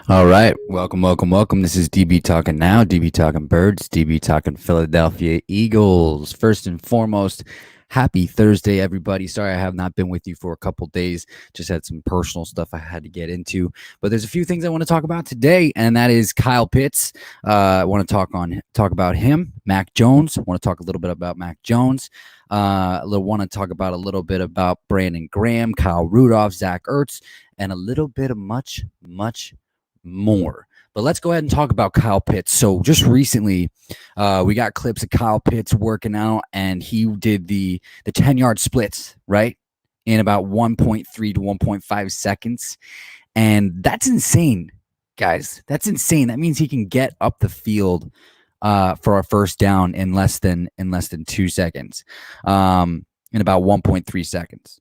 All right, welcome. This is DB Talking Now, DB Talking Birds, DB Talking Philadelphia Eagles. First and foremost, happy Thursday, everybody. Sorry I have not been with you for a couple days. Just had some personal stuff I had to get into, but there's a few things I want to talk about today, and that is Kyle Pitts. I want to talk about him, Mac Jones. I want to talk a little bit about Mac Jones. Want to talk about a little bit about Brandon Graham, Kyle Rudolph, Zach Ertz, and a little bit of much more. But let's go ahead and talk about Kyle Pitts. So just recently, we got clips of Kyle Pitts working out, and he did the 10-yard splits, right, in about 1.3 to 1.5 seconds. And that's insane, guys. That's insane. That means he can get up the field for a first down in less than 2 seconds, in about 1.3 seconds.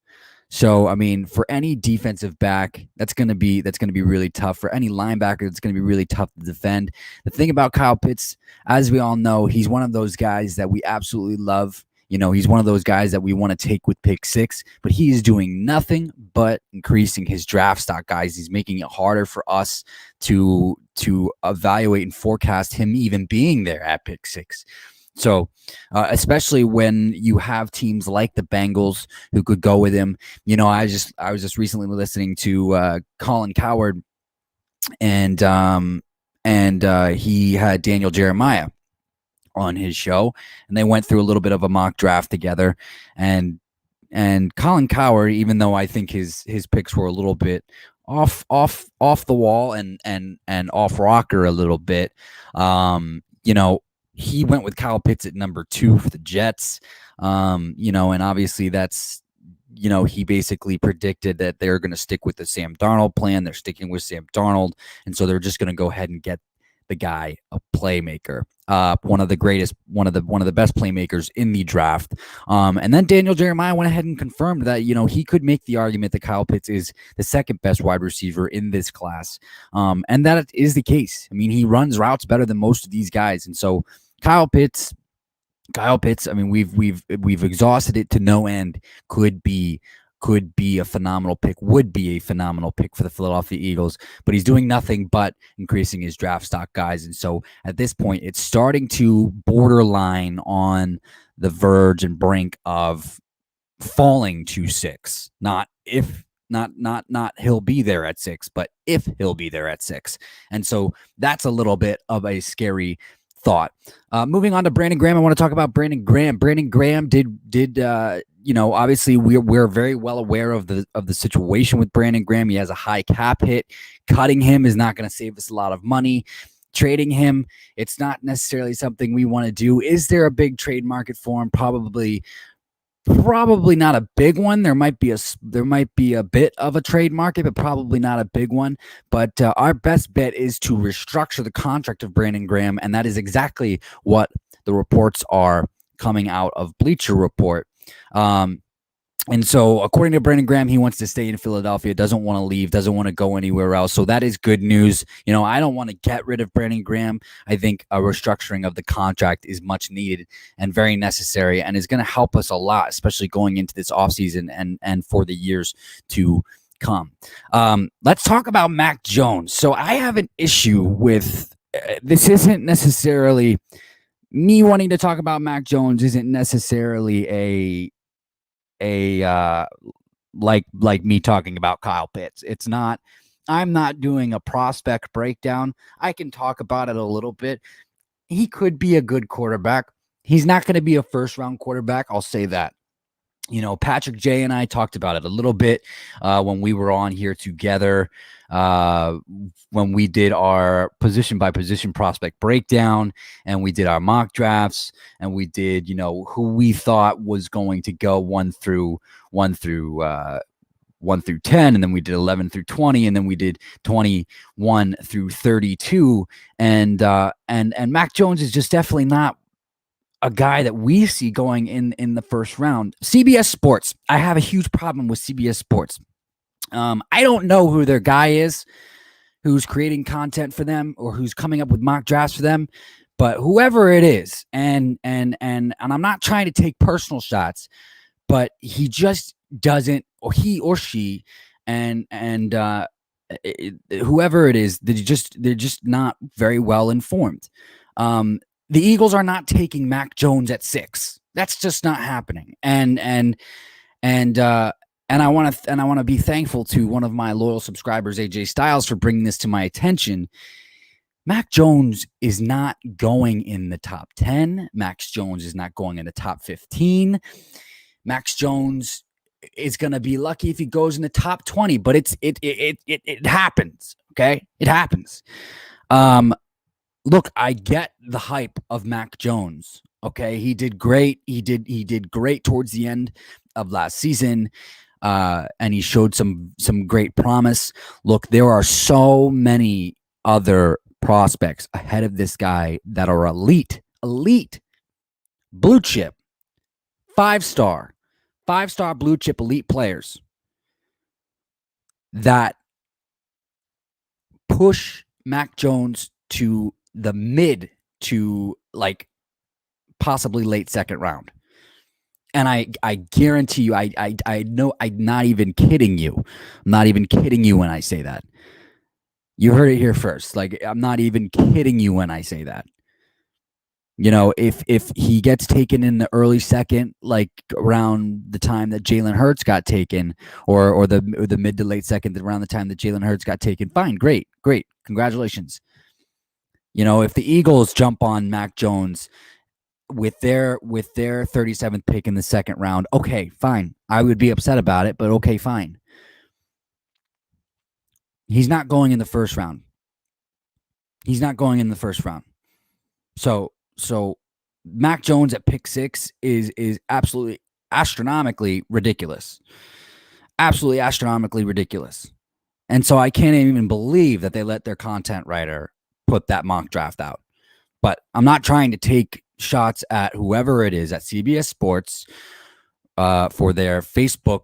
So, I mean, for any defensive back, that's going to be really tough. For any linebacker, it's going to be really tough to defend. The thing about Kyle Pitts, as we all know, he's one of those guys that we absolutely love. You know, he's one of those guys that we want to take with pick six, but he is doing nothing but increasing his draft stock, guys. He's making it harder for us to evaluate and forecast him even being there at pick six. So, especially when you have teams like the Bengals who could go with him. You know, I was just recently listening to Colin Cowherd, and he had Daniel Jeremiah on his show, and they went through a little bit of a mock draft together. And Colin Cowherd, even though I think his picks were a little bit off the wall and off rocker a little bit, you know, he went with Kyle Pitts at number 2 for the Jets, you know, and obviously that's, you know, he basically predicted that they're going to stick with the Sam Darnold plan. They're sticking with Sam Darnold, and so they're just going to go ahead and get the guy a playmaker, one of the best playmakers in the draft. And then Daniel Jeremiah went ahead and confirmed that, you know, he could make the argument that Kyle Pitts is the second best wide receiver in this class, and that is the case. I mean, he runs routes better than most of these guys, and so Kyle Pitts. I mean, we've exhausted it to no end. Could be a phenomenal pick, would be a phenomenal pick for the Philadelphia Eagles, but he's doing nothing but increasing his draft stock, guys. And so at this point, it's starting to borderline on the verge and brink of falling to 6. Not he'll be there at 6, but if he'll be there at 6. And so that's a little bit of a scary thought. Moving on to Brandon Graham, I want to talk about Brandon Graham. Brandon Graham did you know, obviously we're very well aware of the situation with Brandon Graham. He has a high cap hit. Cutting him is not going to save us a lot of money. Trading him, it's not necessarily something we want to do. Is there a big trade market for him? Probably not a big one. There might be a bit of a trade market, but probably not a big one. But our best bet is to restructure the contract of Brandon Graham, and that is exactly what the reports are coming out of Bleacher Report. And so, according to Brandon Graham, he wants to stay in Philadelphia, doesn't want to leave, doesn't want to go anywhere else. So that is good news. You know, I don't want to get rid of Brandon Graham. I think a restructuring of the contract is much needed and very necessary, and is going to help us a lot, especially going into this offseason and for the years to come. Let's talk about Mac Jones. So I have an issue with this. Isn't necessarily me wanting to talk about Mac Jones. Isn't necessarily like me talking about Kyle Pitts. It's not. I'm not doing a prospect breakdown. I can talk about it a little bit. He could be a good quarterback. He's not going to be a first-round quarterback. I'll say that. You know, Patrick J and I talked about it a little bit when we were on here together, when we did our position by position prospect breakdown, and we did our mock drafts, and we did, you know, who we thought was going to go 1 through 10, and then we did 11 through 20, and then we did 21 through 32, and Mac Jones is just definitely not a guy that we see going in the first round. CBS Sports. I have a huge problem with CBS Sports. I don't know who their guy is, who's creating content for them, or who's coming up with mock drafts for them, but whoever it is, and I'm not trying to take personal shots, but he just doesn't, or he or she, and whoever it is, they're just not very well informed. The Eagles are not taking Mac Jones at 6. That's just not happening. And I want to be thankful to one of my loyal subscribers, AJ Styles, for bringing this to my attention. Mac Jones is not going in the top 10. Max Jones is not going in the top 15. Max Jones is going to be lucky if he goes in the top 20, but it happens. Okay. It happens. Look, I get the hype of Mac Jones. Okay. He did great. He did great towards the end of last season. And he showed some great promise. Look, there are so many other prospects ahead of this guy that are elite, blue chip, five-star blue chip elite players that push Mac Jones to the mid to like possibly late second round. And I guarantee you, I know I'm not even kidding you. I'm not even kidding you when I say that. You heard it here first. Like, I'm not even kidding you when I say that. You know, if he gets taken in the early second, like around the time that Jalen Hurts got taken, or the mid to late second, around the time that Jalen Hurts got taken, fine, great, congratulations. You know, if the Eagles jump on Mac Jones with their 37th pick in the second round, okay, fine. I would be upset about it, but okay, fine. He's not going in the first round. So Mac Jones at pick 6 is absolutely astronomically ridiculous. Absolutely astronomically ridiculous. And so I can't even believe that they let their content writer put that mock draft out. But I'm not trying to take shots at whoever it is at CBS Sports for their Facebook,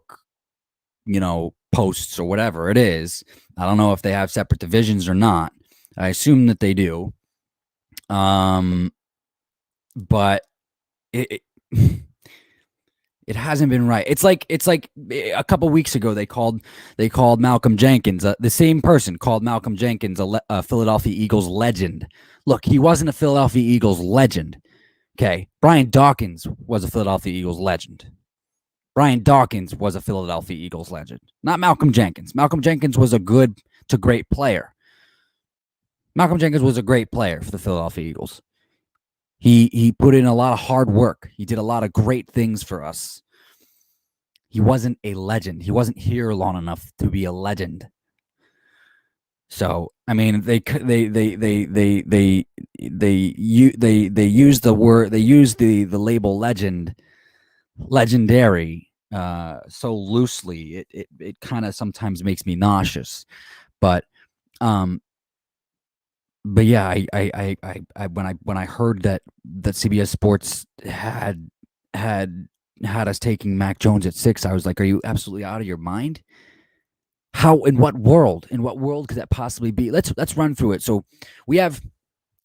posts or whatever it is. I don't know if they have separate divisions or not. I assume that they do. But it hasn't been right. It's like a couple weeks ago they called Malcolm Jenkins, the same person called Malcolm Jenkins a Philadelphia Eagles legend. Look, he wasn't a Philadelphia Eagles legend. Okay, Brian Dawkins was a Philadelphia Eagles legend. Brian Dawkins was a Philadelphia Eagles legend, not Malcolm Jenkins. Malcolm Jenkins was a good to great player. Malcolm Jenkins was a great player for the Philadelphia Eagles. He put in a lot of hard work. He did a lot of great things for us. He wasn't a legend. He wasn't here long enough to be a legend. So I mean, they use the word, they use the label legendary so loosely. It kind of sometimes makes me nauseous. But yeah, I when I heard that CBS Sports had us taking Mac Jones at 6, I was like, are you absolutely out of your mind? How, in what world could that possibly be? Let's run through it. So we have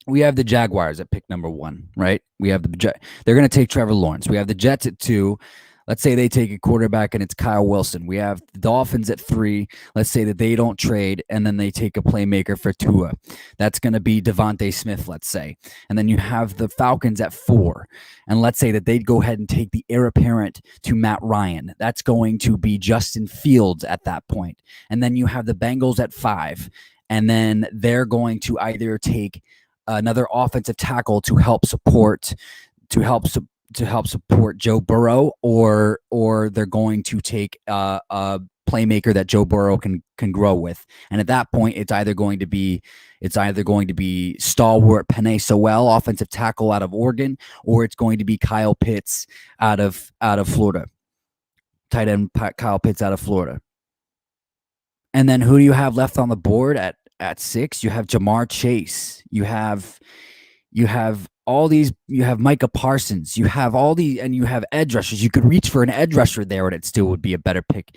the Jaguars at pick number 1, right? We have they're going to take Trevor Lawrence. We have the Jets at 2. Let's say they take a quarterback and it's Kyle Wilson. We have the Dolphins at 3. Let's say that they don't trade and then they take a playmaker for Tua. That's going to be Devontae Smith, let's say. And then you have the Falcons at 4. And let's say that they'd go ahead and take the heir apparent to Matt Ryan. That's going to be Justin Fields at that point. And then you have the Bengals at 5. And then they're going to either take another offensive tackle to help support Joe Burrow, or they're going to take a playmaker that Joe Burrow can grow with. And at that point, it's either going to be stalwart Penei Sewell, offensive tackle out of Oregon, or it's going to be Kyle Pitts out of Florida. Tight end Kyle Pitts out of Florida. And then who do you have left on the board at 6? You have Jamar Chase. You have all these, you have Micah Parsons, you have all these, and you have edge rushers. You could reach for an edge rusher there and it still would be a better pick.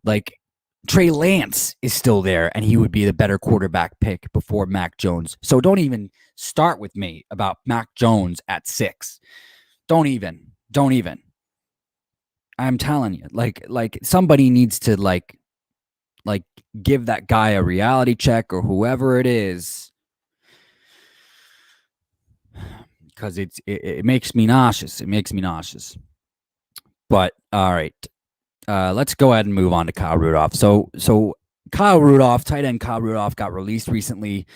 Like Trey Lance is still there and he would be the better quarterback pick before Mac Jones. So don't even start with me about Mac Jones at 6. Don't even. I'm telling you, like somebody needs to like give that guy a reality check or whoever it is, because it makes me nauseous. It makes me nauseous. But all right, let's go ahead and move on to Kyle Rudolph. So Kyle Rudolph, tight end Kyle Rudolph, got released recently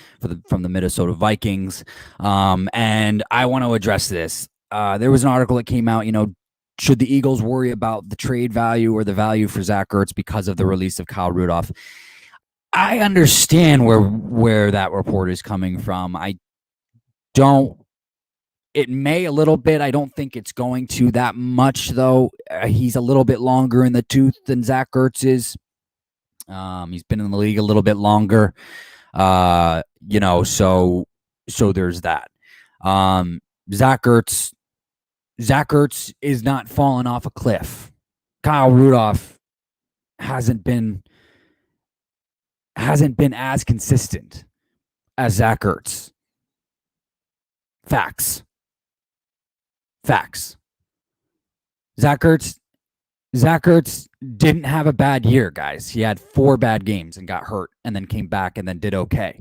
from the Minnesota Vikings, and I want to address this. There was an article that came out. Should the Eagles worry about the trade value or the value for Zach Ertz because of the release of Kyle Rudolph? I understand where that report is coming from. I don't. It may a little bit. I don't think it's going to that much, though. He's a little bit longer in the tooth than Zach Ertz is. He's been in the league a little bit longer. So there's that. Zach Ertz is not falling off a cliff. Kyle Rudolph hasn't been as consistent as Zach Ertz. Facts. Zach Ertz didn't have a bad year, guys. He had 4 bad games and got hurt and then came back and then did okay.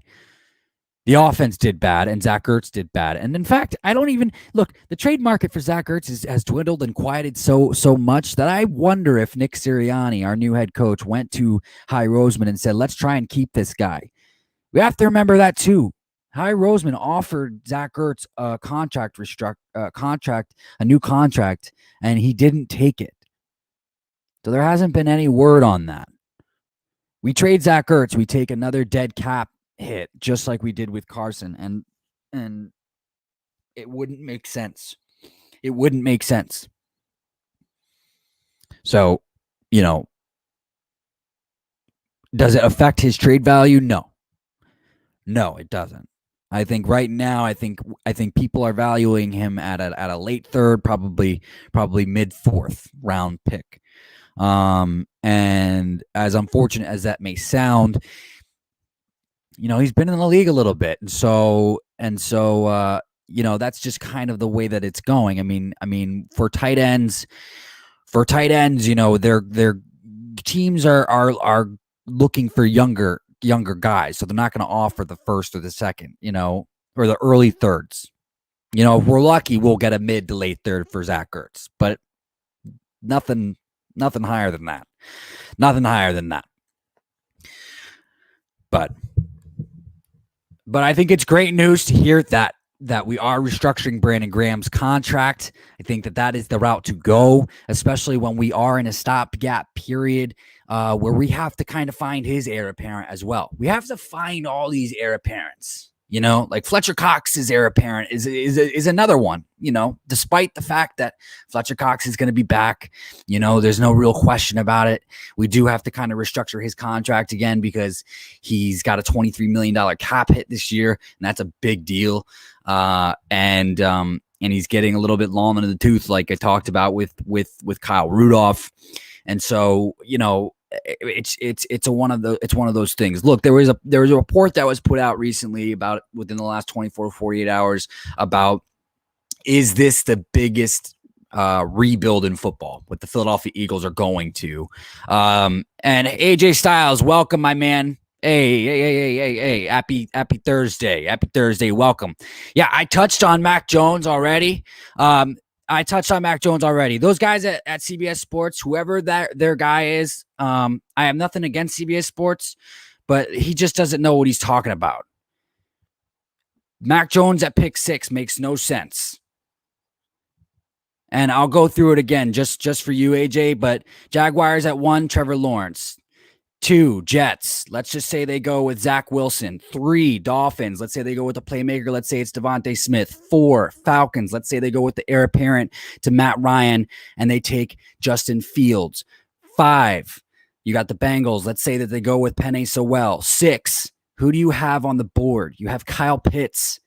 The offense did bad and Zach Ertz did bad. And in fact, I don't even look, the trade market for Zach Ertz has dwindled and quieted so much that I wonder if Nick Sirianni, our new head coach, went to Howie Roseman and said, let's try and keep this guy. We have to remember that too. Howie Roseman offered Zach Ertz a new contract, and he didn't take it. So there hasn't been any word on that. We trade Zach Ertz, we take another dead cap hit, just like we did with Carson, and it wouldn't make sense. It wouldn't make sense. So, does it affect his trade value? No, it doesn't. I think right now, I think people are valuing him at a late third, probably mid 4th round pick. And as unfortunate as that may sound, he's been in the league a little bit, and so that's just kind of the way that it's going. I mean, for tight ends, their teams are looking for younger guys, so they're not going to offer the first or the second, or the early thirds. If we're lucky, we'll get a mid to late third for Zach Ertz, but nothing higher than that. Nothing higher than that. But I think it's great news to hear that we are restructuring Brandon Graham's contract. I think that is the route to go, especially when we are in a stopgap period where we have to kind of find his heir apparent as well. We have to find all these heir apparents. Like Fletcher Cox's heir apparent is another one, despite the fact that Fletcher Cox is going to be back, there's no real question about it. We do have to kind of restructure his contract again because he's got a $23 million cap hit this year, and that's a big deal. And he's getting a little bit long in the tooth, like I talked about with Kyle Rudolph. And so, it's one of those things. Look, there was a report that was put out recently about within the last 24 to 48 hours about, is this the biggest rebuild in football, what the Philadelphia Eagles are going to? And AJ Styles, welcome, my man. Hey, happy Thursday, welcome. Yeah, I touched on Mac Jones already. Those guys at CBS Sports, whoever their guy is, I have nothing against CBS Sports, but he just doesn't know what he's talking about. Mac Jones at pick 6 makes no sense. And I'll go through it again just for you, AJ, but Jaguars at 1, Trevor Lawrence. 2, Jets. Let's just say they go with Zach Wilson. 3, Dolphins. Let's say they go with the playmaker. Let's say it's Devontae Smith. 4, Falcons. Let's say they go with the heir apparent to Matt Ryan and they take Justin Fields. 5, you got the Bengals. Let's say that they go with Penei Sewell. 6, who do you have on the board? You have Kyle Pitts.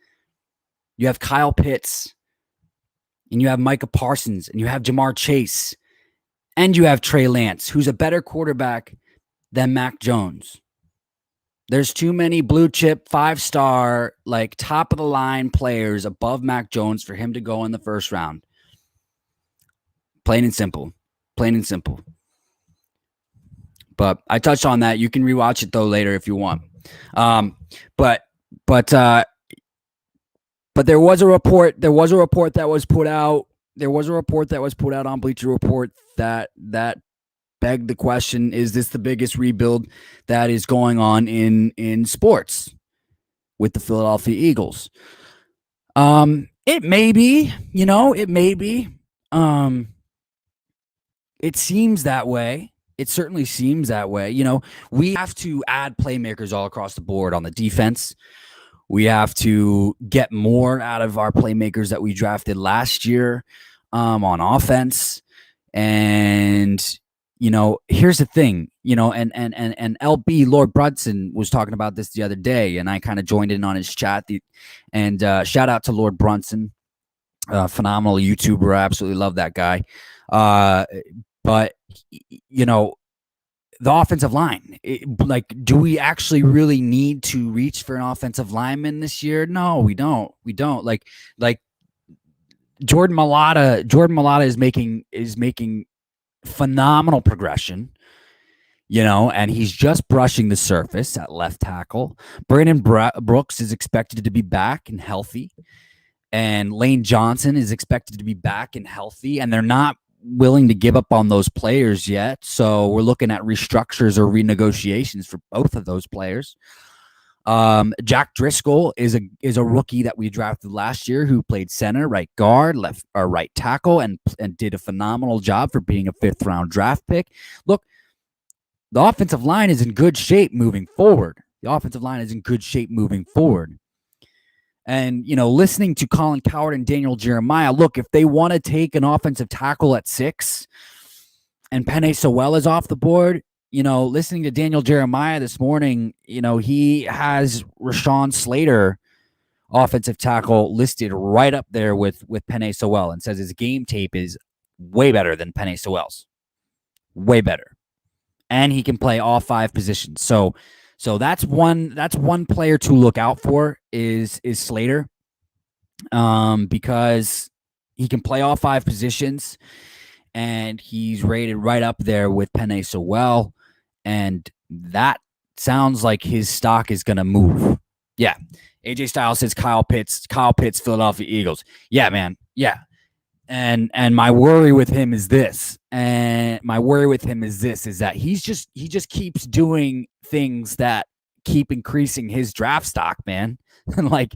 And you have Micah Parsons. And you have Jamar Chase. And you have Trey Lance, who's a better quarterback than Mac Jones. There's too many blue chip, 5-star, like top of the line players above Mac Jones for him to go in the first round. Plain and simple. But I touched on that. You can rewatch it though later if you want. But there was a report. There was a report that was put out. There was a report that was put out on Bleacher Report that begged the question: is this the biggest rebuild that is going on in sports with the Philadelphia Eagles? It may be. It may be. It seems that way. It certainly seems that way. We have to add playmakers all across the board on the defense. We have to get more out of our playmakers that we drafted last year on offense. And, here's the thing, and LB, Lord Brunson, was talking about this the other day, and I kind of joined in on his chat. And shout out to Lord Brunson, phenomenal YouTuber. I absolutely love that guy. But, the offensive line, do we actually really need to reach for an offensive lineman this year? No, we don't. We don't. Like Jordan Mailata is making phenomenal progression, and he's just brushing the surface at left tackle. Brandon Brooks is expected to be back and healthy, and Lane Johnson is expected to be back and healthy, and they're not willing to give up on those players yet. So we're looking at restructures or renegotiations for both of those players. Jack Driscoll is a rookie that we drafted last year who played center, right guard, left or right tackle, and did a phenomenal job for being a 5th round draft pick. Look, the offensive line is in good shape moving forward. And, listening to Colin Cowherd and Daniel Jeremiah, look, if they want to take an offensive tackle at 6 and Penei Sewell is off the board, listening to Daniel Jeremiah this morning, he has Rashawn Slater, offensive tackle, listed right up there with Penei Sewell, and says his game tape is way better than Penei Sewell's. Way better. And he can play all 5 positions. So that's one player to look out for is Slater, because he can play all 5 positions, and he's rated right up there with Penei Sewell, and that sounds like his stock is going to move. Yeah. AJ Styles says Kyle Pitts, Philadelphia Eagles. Yeah, man. Yeah. And my worry with him is this. Is that he just keeps doing things that keep increasing his draft stock, man. Like,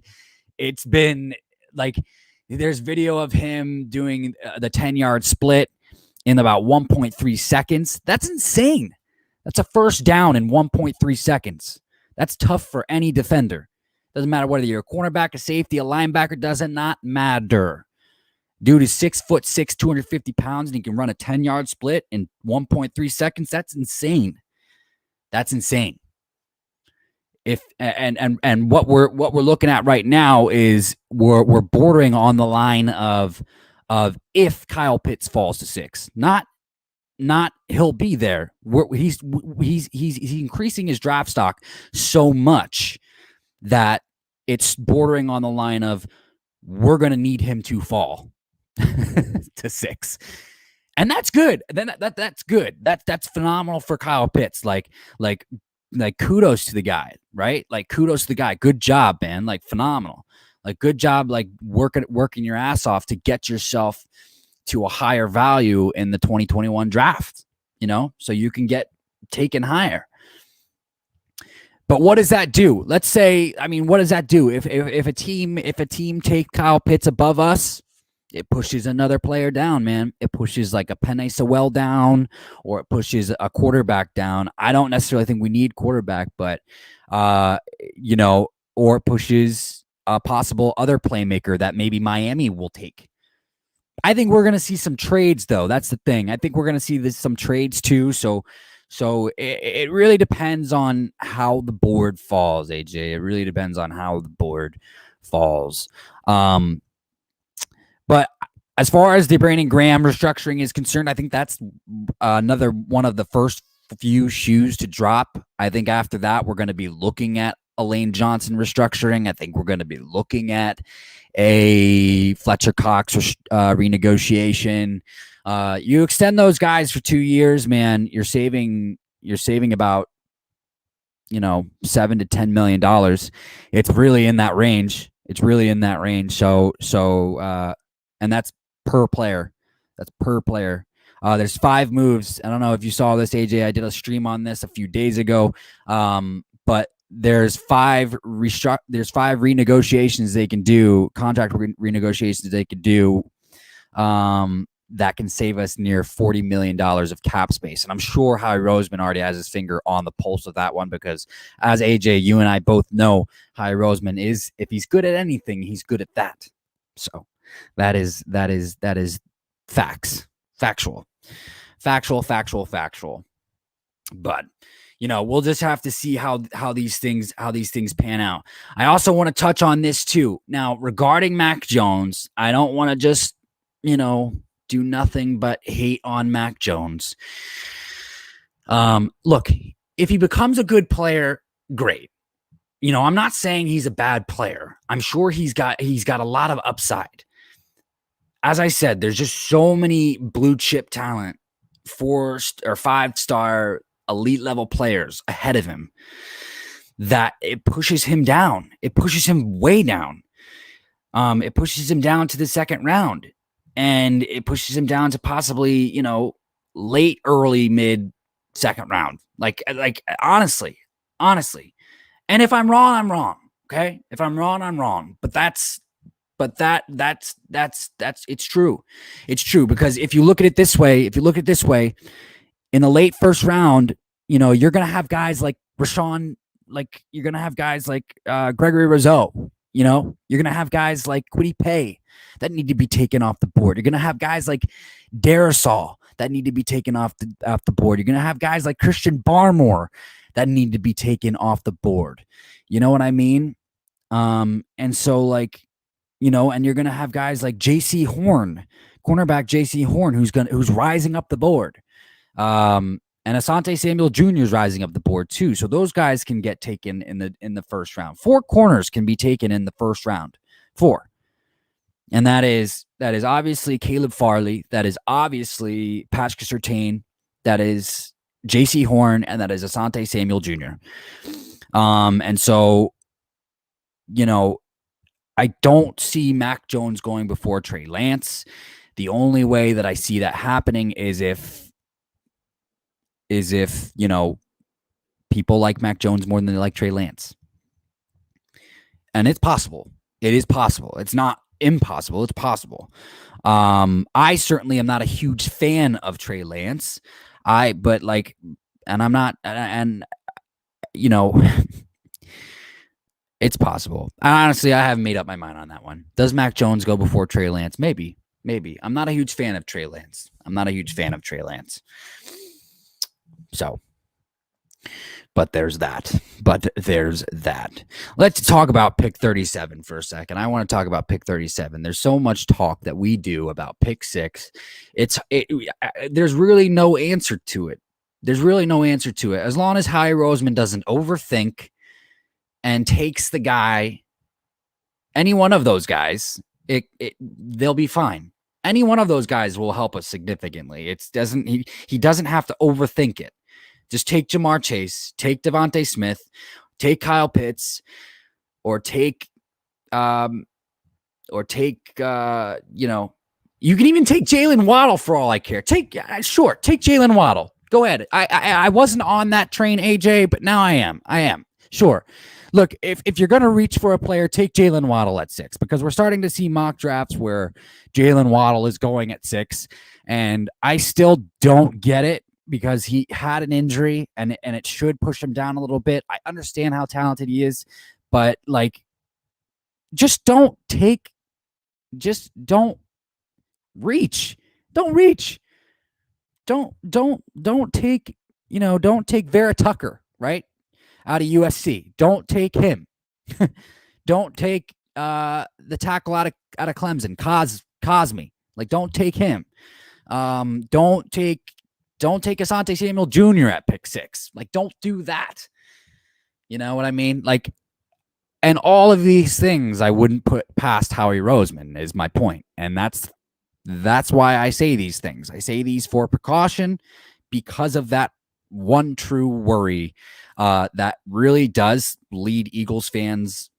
it's been like, there's video of him doing the 10-yard split in about 1.3 seconds. That's insane. That's a first down in 1.3 seconds. That's tough for any defender. Doesn't matter whether you're a cornerback, a safety, a linebacker, does not matter. Dude is 6'6", 250 pounds, and he can run a 10-yard split in 1.3 seconds. That's insane. That's insane. And what we're looking at right now is we're bordering on the line of if Kyle Pitts falls to 6, not he'll be there. He's increasing his draft stock so much that it's bordering on the line of we're going to need him to fall to 6. And that's good. Then that's good. That's phenomenal for Kyle Pitts. Like kudos to the guy, right? Like, kudos to the guy. Good job, man. Like, phenomenal. Like, good job, like working your ass off to get yourself to a higher value in the 2021 draft, so you can get taken higher. But what does that do? Let's say, what does that do? If a team take Kyle Pitts above us, it pushes another player down, man. It pushes like a Penei Sewell down, or it pushes a quarterback down. I don't necessarily think we need quarterback, but or it pushes a possible other playmaker that maybe Miami will take. I think we're going to see some trades, though. That's the thing. I think we're going to see some trades too. So it really depends on how the board falls, AJ. It really depends on how the board falls. But as far as the Brandon Graham restructuring is concerned, I think that's another one of the first few shoes to drop. I think after that, we're going to be looking at a Lane Johnson restructuring. I think we're going to be looking at a Fletcher Cox renegotiation. You extend those guys for 2 years, man, you're saving you're saving about, $7 to $10 million. It's really in that range. So, and that's per player. There's 5 moves. I don't know if you saw this, AJ. I did a stream on this a few days ago. But there's 5 renegotiations they can do, contract renegotiations they could do, that can save us near $40 million of cap space. And I'm sure Howie Roseman already has his finger on the pulse of that one, because as AJ, you and I both know, Howie Roseman is, if he's good at anything, he's good at that. So that is facts. Factual. But we'll just have to see how these things pan out. I also want to touch on this too. Now, regarding Mac Jones, I don't want to just, do nothing but hate on Mac Jones. Look, if he becomes a good player, great. I'm not saying he's a bad player. I'm sure he's got a lot of upside. As I said, there's just so many blue chip talent, 4 or 5-star elite level players ahead of him that it pushes him down. It pushes him way down. It pushes him down to the second round, and it pushes him down to possibly, late, early, mid second round. Like honestly. And if I'm wrong, I'm wrong. Okay. If I'm wrong, I'm wrong. But that's it's true. It's true, because if you look at it this way, in the late first round, you're going to have guys like Rashawn, you're going to have guys like Gregory Rousseau, you're going to have guys like Kwity Paye that need to be taken off the board. You're going to have guys like Driscoll that need to be taken off the board. You're going to have guys like Christian Barmore that need to be taken off the board. You know what I mean? And so and you're going to have guys like J.C. Horn, cornerback J.C. Horn, who's rising up the board. And Asante Samuel Jr. is rising up the board too. So those guys can get taken in the first round. 4 corners can be taken in the first round. 4. And that is obviously Caleb Farley. That is obviously Patrick Surtain. That is J.C. Horn, and that is Asante Samuel Jr. And so, I don't see Mac Jones going before Trey Lance. The only way that I see that happening is if people like Mac Jones more than they like Trey Lance. And it's possible. It is possible. It's not impossible. It's possible. I certainly am not a huge fan of Trey Lance. It's possible. Honestly, I haven't made up my mind on that one. Does Mac Jones go before Trey Lance? Maybe. I'm not a huge fan of Trey Lance. So, but there's that. Let's talk about pick 37 for a second. I want to talk about pick 37. There's so much talk that we do about pick 6. There's really no answer to it. As long as Howie Roseman doesn't overthink and takes the guy, any one of those guys, they'll be fine. Any one of those guys will help us significantly. He doesn't have to overthink it. Just take Jamar Chase, take Devontae Smith, take Kyle Pitts, or take you can even take Jalen Waddle for all I care. Take Jalen Waddle. Go ahead. I wasn't on that train, AJ, but now I am. Sure. Look, if you're going to reach for a player, take Jalen Waddle at 6, because we're starting to see mock drafts where Jalen Waddle is going at 6, and I still don't get it, because he had an injury and it should push him down a little bit. I understand how talented he is, but just don't reach. Don't take, don't take Vera Tucker, right? Out of USC. Don't take him. Don't take the tackle out of Clemson, Cosme. Don't take him. Don't take Asante Samuel Jr. at pick 6. Don't do that. You know what I mean? And all of these things I wouldn't put past Howie Roseman, is my point. And that's why I say these things. I say these for precaution because of that one true worry that really does lead Eagles fans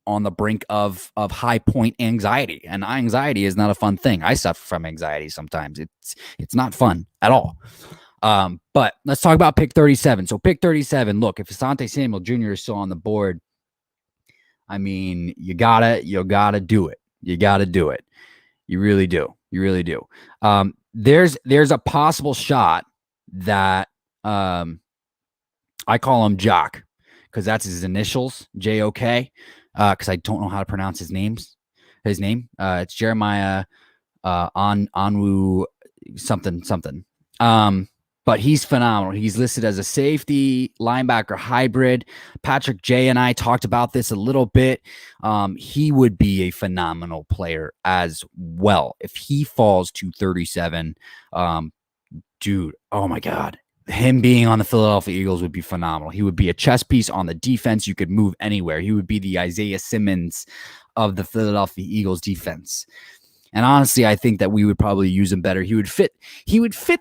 on the brink of high point anxiety. And anxiety is not a fun thing. I suffer from anxiety sometimes. It's not fun at all. But let's talk about pick 37. So pick 37, look, if Asante Samuel Jr. is still on the board, I mean, you gotta do it. You gotta do it. You really do. You really do. There's a possible shot that I call him Jock because that's his initials, JOK. Because I don't know how to pronounce his name. It's Jeremiah Onwu something. But he's phenomenal. He's listed as a safety linebacker hybrid. Patrick J and I talked about this a little bit. He would be a phenomenal player as well if he falls to 37. Dude, oh my God. Him being on the Philadelphia Eagles would be phenomenal. He would be a chess piece on the defense. You could move anywhere. He would be the Isaiah Simmons of the Philadelphia Eagles defense. And honestly, I think that we would probably use him better. He would fit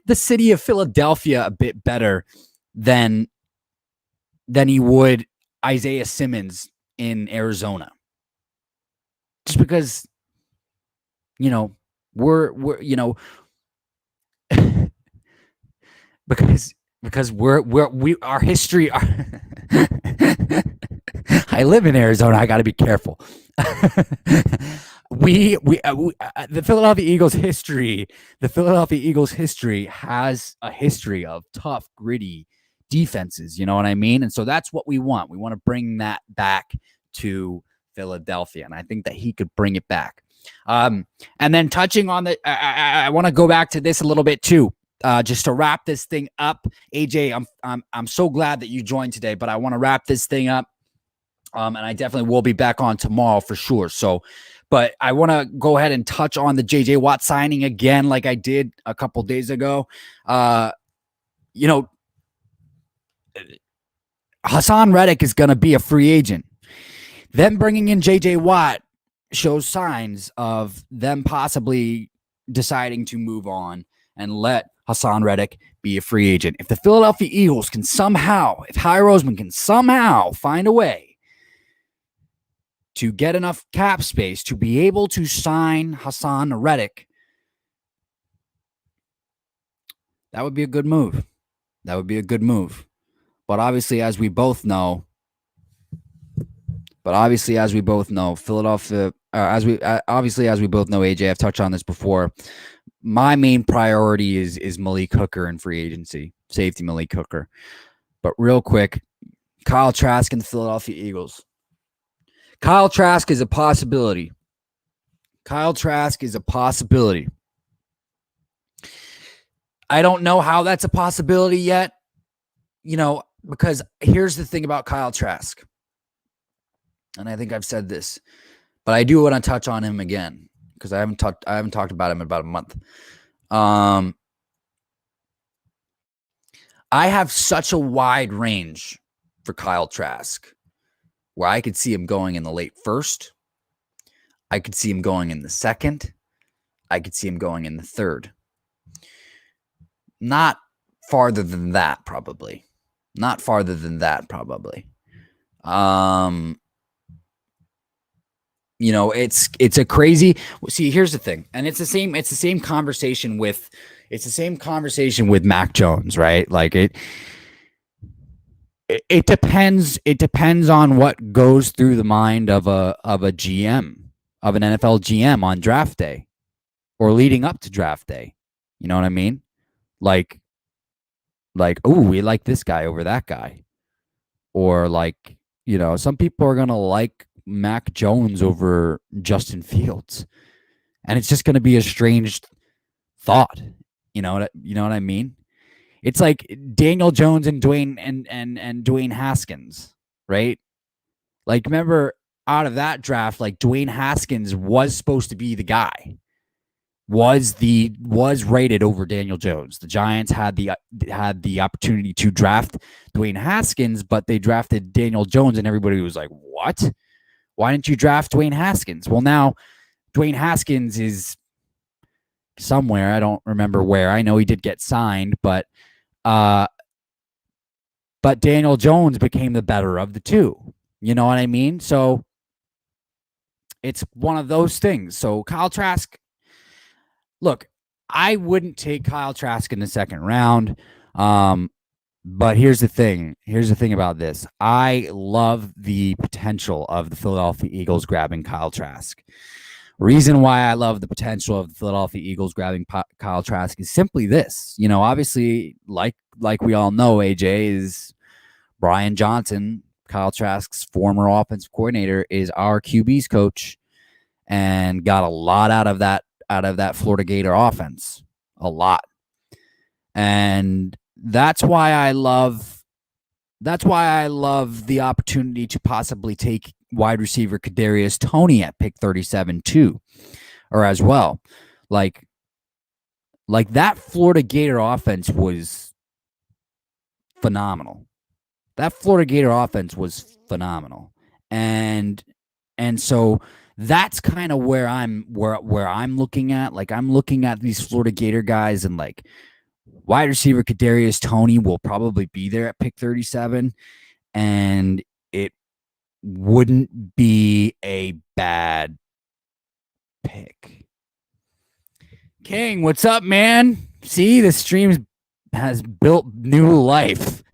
the city of Philadelphia a bit better than he would Isaiah Simmons in Arizona. Just because, we're because we our history. I live in Arizona. I got to be careful. The Philadelphia Eagles history. The Philadelphia Eagles history has a history of tough, gritty defenses. You know what I mean? And so that's what we want. We want to bring that back to Philadelphia, and I think that he could bring it back. And then touching on I want to go back to this a little bit too. Just to wrap this thing up, AJ, I'm so glad that you joined today, but I want to wrap this thing up. And I definitely will be back on tomorrow for sure. So, but I want to go ahead and touch on the JJ Watt signing again, like I did a couple days ago. Hassan Reddick is going to be a free agent. Them bringing in JJ Watt shows signs of them possibly deciding to move on and let Hassan Reddick be a free agent. If the Philadelphia Eagles can somehow, if Howie Roseman can somehow find a way to get enough cap space to be able to sign Hassan Reddick, that would be a good move. That would be a good move. But obviously, as we both know, Philadelphia, as we both know, AJ, I've touched on this before. My main priority is Malik Hooker in free agency, safety Malik Hooker. But real quick, Kyle Trask and the Philadelphia Eagles. Kyle Trask is a possibility. I don't know how that's a possibility yet, because here's the thing about Kyle Trask. And I think I've said this, but I do want to touch on him again because I haven't talked about him in about a month. I have such a wide range for Kyle Trask where I could see him going in the late first. I could see him going in the second. I could see him going in the third. Not farther than that, probably. It's a crazy. See, here's the thing, and it's the same conversation with Mac Jones, right? Like it depends on what goes through the mind of an NFL GM on draft day or leading up to draft day. You know what I mean? Like, oh, we like this guy over that guy, or some people are gonna like Mac Jones over Justin Fields, and it's just gonna be a strange thought. You know what I mean? It's like Daniel Jones and Dwayne Haskins, right? Like, remember out of that draft, like Dwayne Haskins was supposed to be the guy, was rated over Daniel Jones. The Giants had the opportunity to draft Dwayne Haskins, but they drafted Daniel Jones, and everybody was like, "What? Why didn't you draft Dwayne Haskins?" Well, now Dwayne Haskins is somewhere. I don't remember where. I know he did get signed, but but Daniel Jones became the better of the two. You know what I mean? So it's one of those things. So Kyle Trask, look, I wouldn't take Kyle Trask in the second round. But here's the thing. Here's the thing about this. I love the potential of the Philadelphia Eagles grabbing Kyle Trask. Reason why I love the potential of the Philadelphia Eagles grabbing Kyle Trask is simply this. You know, obviously, like we all know, AJ is Brian Johnson, Kyle Trask's former offensive coordinator, is our QB's coach, and got a lot out of that Florida Gator offense. A lot. And that's why I love the opportunity to possibly take wide receiver Kadarius Toney at pick 37 too, or as well. Like that Florida Gator offense was phenomenal. That Florida Gator offense was phenomenal. And so that's kind of where I'm looking at. Like, I'm looking at these Florida Gator guys, and like wide receiver Kadarius Toney will probably be there at pick 37, and it wouldn't be a bad pick. King, what's up, man? See, the stream has built new life.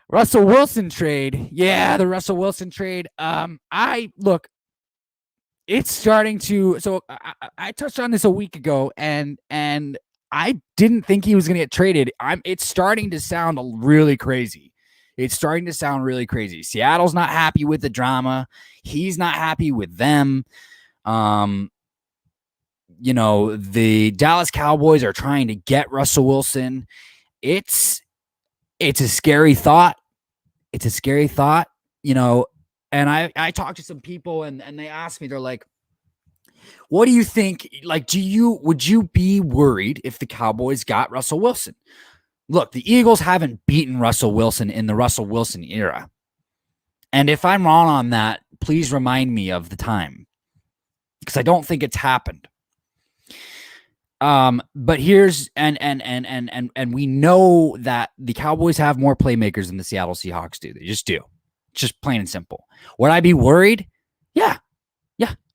Russell Wilson trade. Yeah, the Russell Wilson trade. It's starting to. So I touched on this a week ago, and I didn't think he was going to get traded. It's starting to sound really crazy. It's starting to sound really crazy. Seattle's not happy with the drama. He's not happy with them. You know, the Dallas Cowboys are trying to get Russell Wilson. It's a scary thought. It's a scary thought, you know. And I talked to some people, and they asked me, they're like, what do you think? Like, would you be worried if the Cowboys got Russell Wilson? Look, the Eagles haven't beaten Russell Wilson in the Russell Wilson era. And if I'm wrong on that, please remind me of the time, because I don't think it's happened. But here's and we know that the Cowboys have more playmakers than the Seattle Seahawks do. They just do. Just plain and simple. Would I be worried? Yeah,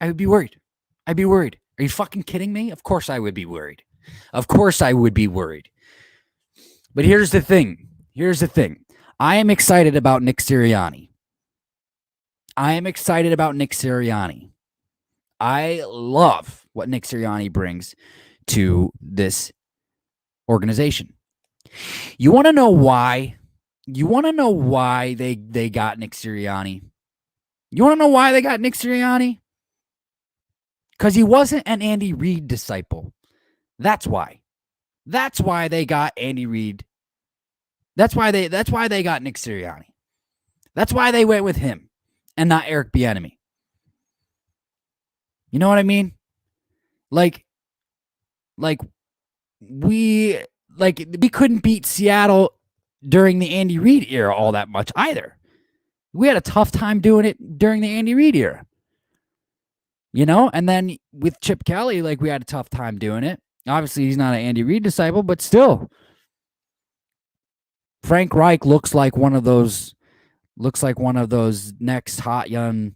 I would be worried. I'd be worried. Are you fucking kidding me? Of course I would be worried. Of course I would be worried. But here's the thing. I am excited about Nick Sirianni. I love what Nick Sirianni brings to this organization. You want to know why? They got Nick Sirianni? You want to know why they got Nick Sirianni? Because he wasn't an Andy Reid disciple. That's why. That's why they got Andy Reid. That's why they got Nick Sirianni. That's why they went with him and not Eric Bieniemy. You know what I mean? Like we couldn't beat Seattle during the Andy Reid era all that much either. We had a tough time doing it during the Andy Reid era. You know, and then with Chip Kelly, like, we had a tough time doing it. Obviously, he's not an Andy Reid disciple, but still. Frank Reich looks like one of those next hot young.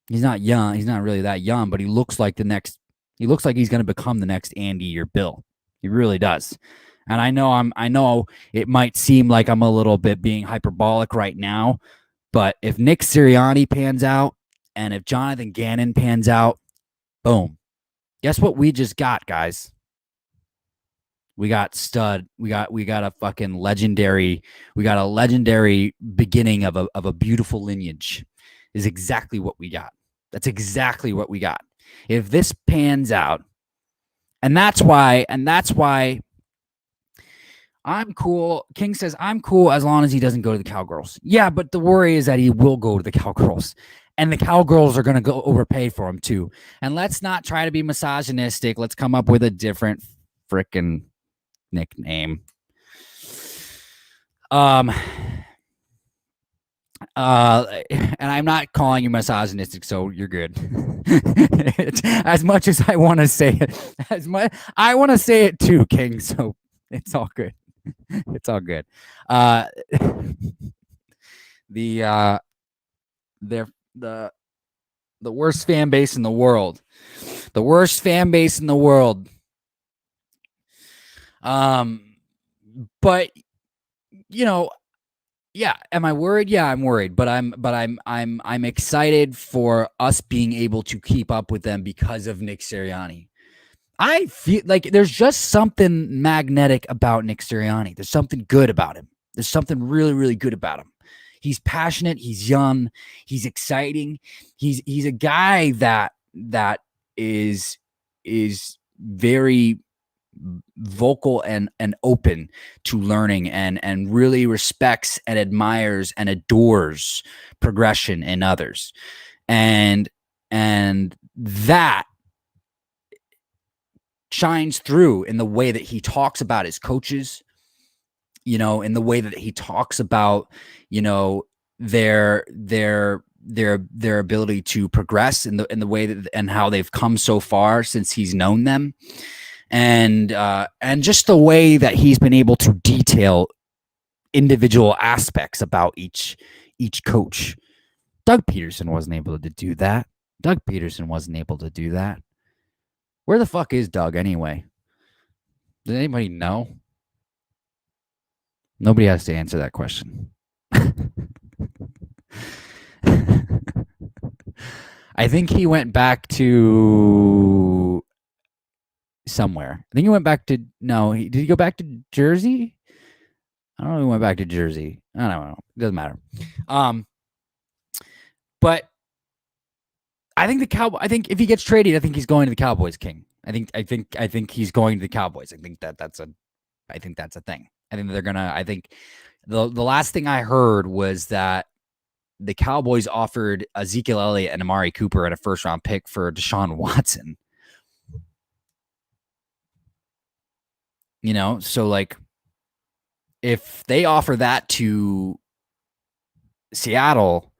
He's not young. He's not really that young, but he looks like he's going to become the next Andy or Bill. He really does. And I know it might seem like I'm a little bit being hyperbolic right now, but if Nick Sirianni pans out, and if Jonathan Gannon pans out, boom. Guess what we just got, guys? We got stud. We got a fucking legendary. We got a legendary beginning of a beautiful lineage. Is exactly what we got. That's exactly what we got. If this pans out, and that's why I'm cool. King says I'm cool as long as he doesn't go to the Cowgirls. Yeah, but the worry is that he will go to the Cowgirls. And the Cowgirls are going to go overpay for him too. And let's not try to be misogynistic. Let's come up with a different freaking nickname. And I'm not calling you misogynistic, so you're good. As much as I want to say it, I want to say it too, King. So It's all good. It's all good. Uh, the they're the worst fan base in the world. The worst fan base in the world. But you know, yeah, am I worried? Yeah, I'm worried, but I'm excited for us being able to keep up with them because of Nick Sirianni. I feel like there's just something magnetic about Nick Sirianni. There's something good about him. There's something really, really good about him. He's passionate. He's young. He's exciting. He's a guy that is very vocal and open to learning and really respects and admires and adores progression in others. And that shines through in the way that he talks about his coaches, in the way that he talks about, their ability to progress in the way that and how they've come so far since he's known them. And just the way that he's been able to detail individual aspects about each coach. Doug Peterson wasn't able to do that. Where the fuck is Doug anyway? Does anybody know? Nobody has to answer that question. I think he went back to somewhere. I think he went back to did he go back to Jersey? I don't know if he went back to Jersey. I don't know. It doesn't matter. But I think if he gets traded, I think he's going to the Cowboys, King. I think he's going to the Cowboys. I think that's a thing. I think they're gonna. I think the last thing I heard was that the Cowboys offered Ezekiel Elliott and Amari Cooper and a first-round pick for Deshaun Watson. So like, if they offer that to Seattle,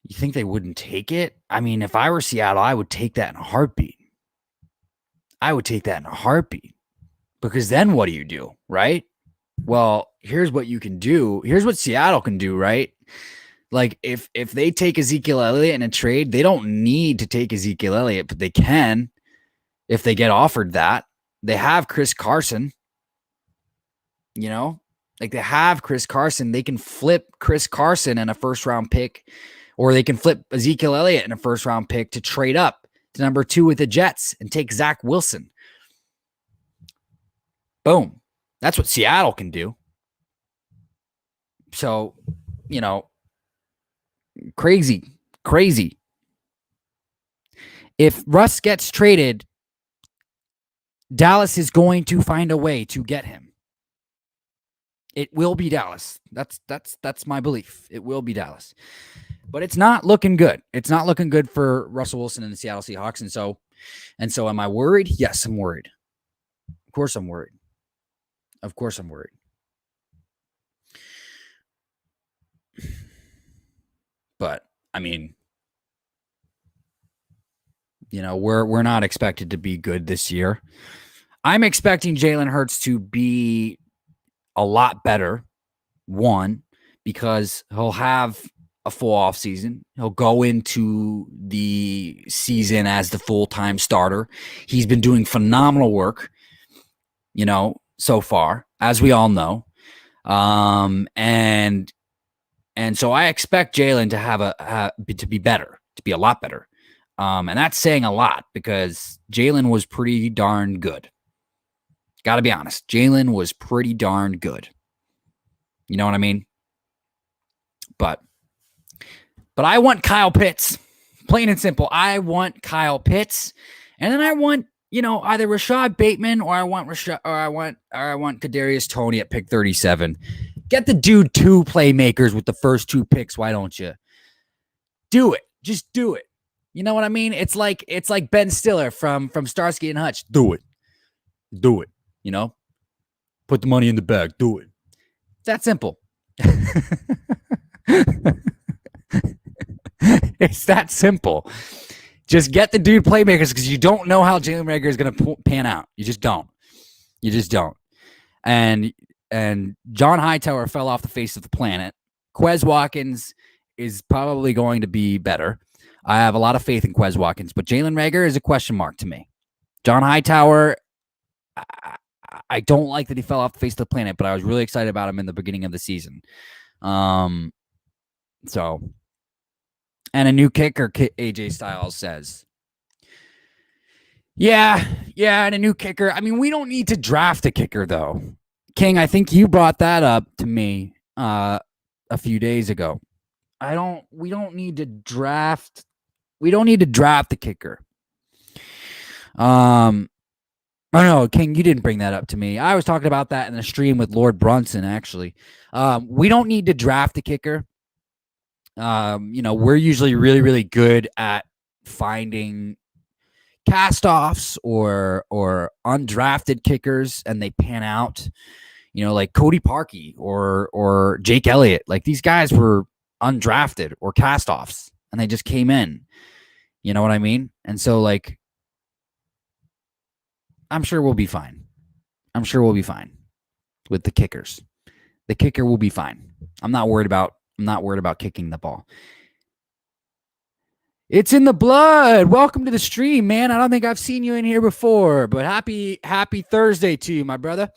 you think they wouldn't take it? I mean, if I were Seattle, I would take that in a heartbeat. Because then what do you do, right? Well, here's what you can do. Here's what Seattle can do, right? Like, if they take Ezekiel Elliott in a trade, they don't need to take Ezekiel Elliott, but they can if they get offered that. They have Chris Carson, like they have Chris Carson. They can flip Chris Carson and a first-round pick, or they can flip Ezekiel Elliott and a first-round pick to trade up to number 2 with the Jets and take Zach Wilson. Boom. That's what Seattle can do. So, crazy. If Russ gets traded, Dallas is going to find a way to get him. It will be Dallas. That's my belief. It will be Dallas. But it's not looking good. It's not looking good for Russell Wilson and the Seattle Seahawks. And so am I worried? Yes, I'm worried. Of course I'm worried. But I mean, we're not expected to be good this year. I'm expecting Jalen Hurts to be a lot better. One, because he'll have a full off season. He'll go into the season as the full-time starter. He's been doing phenomenal work, so far, as we all know. And so I expect Jalen to have to be better, to be a lot better. And that's saying a lot because Jalen was pretty darn good. Got to be honest. Jalen was pretty darn good. You know what I mean? But I want Kyle Pitts. Plain and simple. I want Kyle Pitts. And then I want, either Rashad Bateman or I want Kadarius Toney at pick 37. Get the dude 2 playmakers with the first 2 picks. Why don't you? Do it. Just do it. You know what I mean? It's like Ben Stiller from Starsky and Hutch. Do it. Put the money in the bag. Do it. It's that simple. It's that simple. Just get the dude playmakers because you don't know how Jalen Reagor is going to pan out. You just don't. You just don't. And John Hightower fell off the face of the planet. Quez Watkins is probably going to be better. I have a lot of faith in Quez Watkins, but Jalen Reagor is a question mark to me. John Hightower, I don't like that he fell off the face of the planet, but I was really excited about him in the beginning of the season. And a new kicker, AJ Styles says. Yeah, and a new kicker. I mean, we don't need to draft a kicker, though. King, I think you brought that up to me a few days ago. We don't need to draft the kicker. Oh no, King, you didn't bring that up to me. I was talking about that in the stream with Lord Brunson, actually. We don't need to draft a kicker. We're usually really, really good at finding cast-offs or undrafted kickers, and they pan out. Like Cody Parkey or Jake Elliott. Like, these guys were undrafted or cast-offs, and they just came in. You know what I mean? And so, like, I'm sure we'll be fine. With the kickers. The kicker will be fine. I'm not worried about kicking the ball. It's in the blood. Welcome to the stream, man. I don't think I've seen you in here before, but happy Thursday to you, my brother.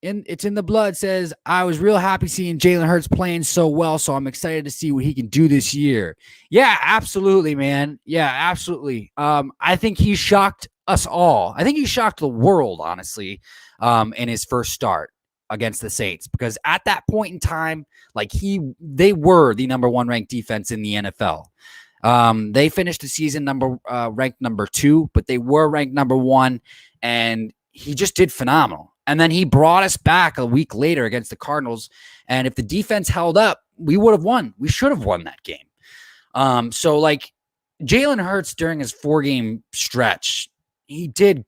It's in the blood says, I was real happy seeing Jalen Hurts playing so well, so I'm excited to see what he can do this year. Yeah, absolutely, man. Yeah, absolutely. I think he shocked us all. I think he shocked the world, honestly, in his first start against the Saints, because at that point in time, like, they were the number 1 ranked defense in the NFL. They finished the season ranked number 2, but they were ranked number 1, and he just did phenomenal. And then he brought us back a week later against the Cardinals, and if the defense held up, we would have won. We should have won that game. So, like, Jalen Hurts during his 4-game stretch, he did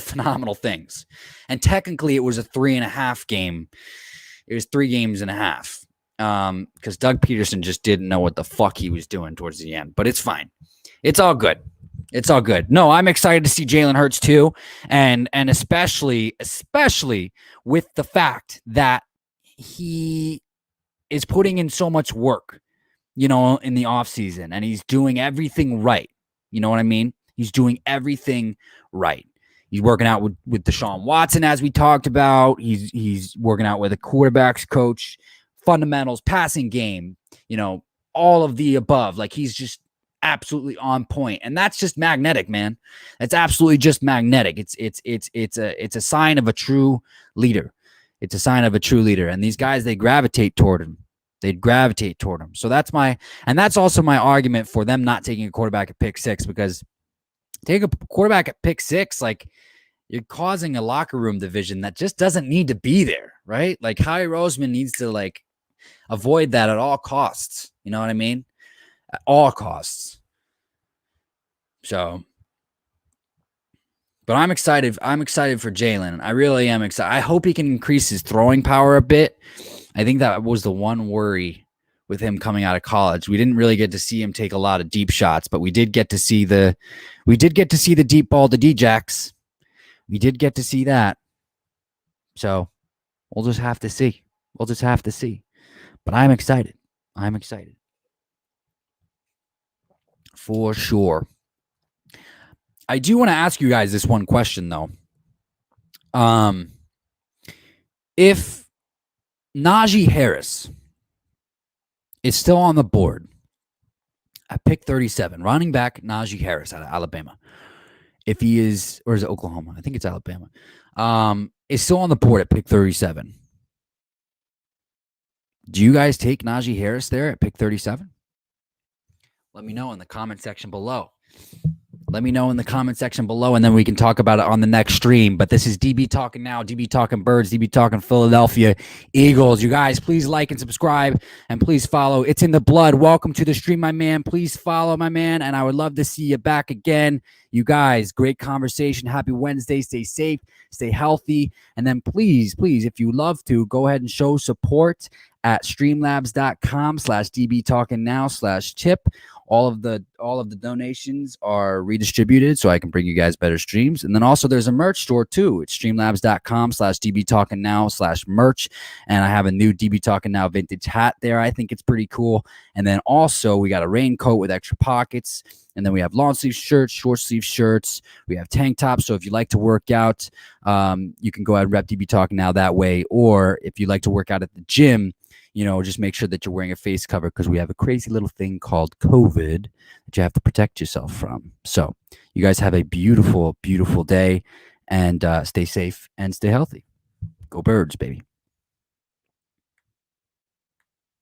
phenomenal things. And technically, it was a 3.5 game. It was 3 games and a half. Because Doug Peterson just didn't know what the fuck he was doing towards the end. But it's fine. It's all good. No, I'm excited to see Jalen Hurts too. And especially with the fact that he is putting in so much work, in the offseason. And he's doing everything right. You know what I mean? He's doing everything right. He's working out with Deshaun Watson, as we talked about. He's working out with a quarterbacks coach, fundamentals, passing game, all of the above. Like, he's just absolutely on point. And that's just magnetic, man. That's absolutely just magnetic. It's a sign of a true leader. It's a sign of a true leader. And these guys, they gravitate toward him. So that's also my argument for them not taking a quarterback at pick 6, because take a quarterback at pick 6, like, you're causing a locker room division that just doesn't need to be there, right? Like, Howie Roseman needs to, like, avoid that at all costs. You know what I mean? At all costs. So, but I'm excited. I'm excited for Jalen. I really am excited. I hope he can increase his throwing power a bit. I think that was the one worry with him coming out of college. We didn't really get to see him take a lot of deep shots, but we did get to see the deep ball to D-Jacks. We did get to see that. So we'll just have to see. But I'm excited. For sure. I do want to ask you guys this one question, though. If Najee Harris is still on the board at pick 37, running back Najee Harris out of Alabama, if he is, or is it Oklahoma? I think it's Alabama. Is still on the board at pick 37. Do you guys take Najee Harris there at pick 37? Let me know in the comment section below. And then we can talk about it on the next stream. But this is DB Talking Now, DB Talking Birds, DB Talking Philadelphia Eagles. You guys, please like and subscribe, and please follow. It's in the blood. Welcome to the stream, my man. Please follow, my man, and I would love to see you back again. You guys, great conversation. Happy Wednesday. Stay safe, stay healthy, and then please, if you love to, go ahead and show support at streamlabs.com/dbtalkingnow/tip. All of the donations are redistributed so I can bring you guys better streams. And then also there's a merch store too. It's streamlabs.com/dbtalkingnow/merch. And I have a new DB Talking Now vintage hat there. I think it's pretty cool. And then also we got a raincoat with extra pockets. And then we have long sleeve shirts, short sleeve shirts. We have tank tops. So if you like to work out, you can go ahead and rep DB Talking Now that way. Or if you like to work out at the gym, just make sure that you're wearing a face cover because we have a crazy little thing called COVID that you have to protect yourself from. So you guys have a beautiful, beautiful day, and stay safe and stay healthy. Go Birds, baby.